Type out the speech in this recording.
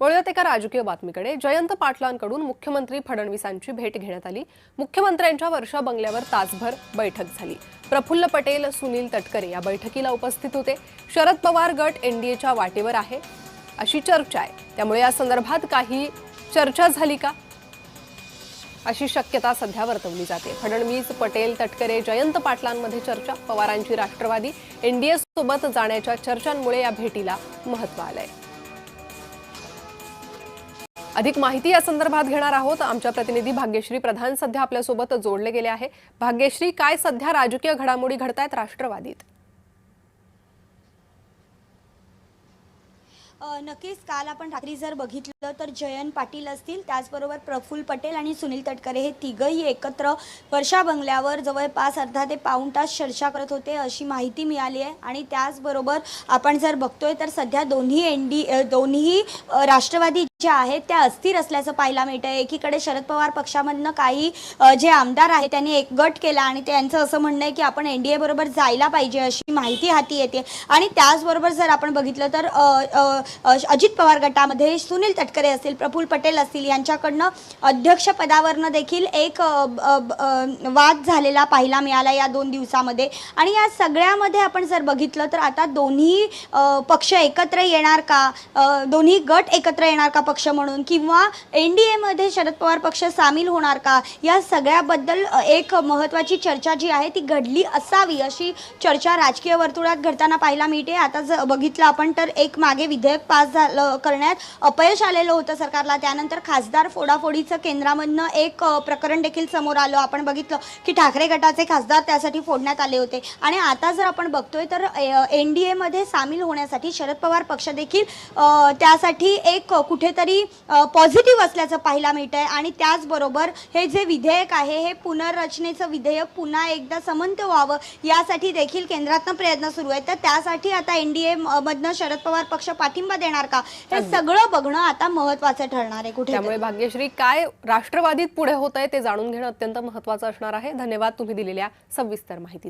वळूयात एका राजकीय बातमीकडे। जयंत पाटलांकडून मुख्यमंत्री फडणवीसांची भेट घेण्यात आली। मुख्यमंत्र्यांच्या वर्षा बंगल्यावर तासभर बैठक झाली। प्रफुल्ल पटेल, सुनील तटकरे या बैठकीला उपस्थित होते। शरद पवार गट एनडीएच्या वाटेवर आहे अशी चर्चा आहे, त्यामुळे या संदर्भात काही चर्चा झाली का अशी शक्यता सध्या वर्तवली जाते। फडणवीस, पटेल, तटकरे, जयंत पाटलांमध्ये चर्चा। पवारांची राष्ट्रवादी एनडीए सोबत जाण्याच्या चर्चांमुळे या भेटीला महत्त्व आलंय। अधिक माहिती या संदर्भात घेणार आहोत। आमच्या प्रतिनिधी भाग्यश्री प्रधान सध्या आपल्या सोबत जोडले गेले आहे। भाग्यश्री, काय सध्या राजकीय घडामोडी घडतायत राष्ट्रवादीत? नक्कीच काल आपण रात्री जर बघितलं तर जयंत पाटील असतील, त्याचबरोबर प्रफुल्ल पटेल आणि सुनील तटकरे हे तिघही एकत्र वर्षा बंगल्यावर जवळपास अर्धा ते पाऊण तास चर्चा करत होते अशी माहिती मिळाली आहे। आणि त्याचबरोबर आपण जर बघतोय तर सध्या दोन्ही राष्ट्रवादी ज्या आहेत त्या अस्थिर असल्याचं पाहायला मिळतंय। एकीकडे शरद पवार पक्षामधनं काही जे आमदार आहेत त्यांनी एक गट केला आणि त्यांचं असं म्हणणं आहे की आपण एनडीए बरोबर जायला पाहिजे अशी माहिती हाती येते। आणि त्याचबरोबर जर आपण बघितलं तर अजित पवार गटामध्ये सुनील तटकरे असतील, प्रफुल्ल पटेल असतील, यांच्याकडनं अध्यक्षपदावरनं देखील एक वाद झालेला पाहायला मिळाला या 2 दिवसामध्ये। आणि या सगळ्यामध्ये आपण जर बघितलं तर आता दोन्ही पक्ष एकत्र येणार का, दोन्ही गट एकत्र येणार का पक्ष म्हणून, किंवा एनडीए मध्ये शरद पवार पक्ष सामील होणार का, या सगळ्याबद्दल एक महत्त्वाची चर्चा जी आहे ती घडली असावी अशी चर्चा राजकीय वर्तुळात घडताना पाहायला मिळते। आता जर बघितलं आपण तर एक मागे विधेयक पास करण्यात अपयश आलेलं होतं सरकारला, त्यानंतर खासदार फोडाफोडीचं केंद्रामधनं एक प्रकरण देखील समोर आलं। आपण बघितलं की ठाकरे गटाचे खासदार त्यासाठी फोडण्यात आले होते। आणि आता जर आपण बघतोय तर एनडीए मध्ये सामील होण्यासाठी शरद पवार पक्ष देखील त्यासाठी एक कुठेतरी पॉझिटिव्ह असल्याचं पाहायला मिळतंय। आणि त्याचबरोबर हे जे विधेयक आहे हे पुनर्रचनेचं विधेयक पुन्हा एकदा समंत व्हावं यासाठी देखील केंद्रातनं प्रयत्न सुरू आहेत। तर त्यासाठी आता एनडीए मधनं शरद पवार पक्ष पाठिंबा देणार का, हे सगळं बघणं आता महत्त्वाचं ठरणार आहे कुठे। त्यामुळे भाग्यश्री, काय राष्ट्रवादीत पुढे होतंय ते जाणून घेणं अत्यंत महत्त्वाचं असणार आहे। धन्यवाद तुम्ही दिलेल्या सविस्तर माहितीसाठी।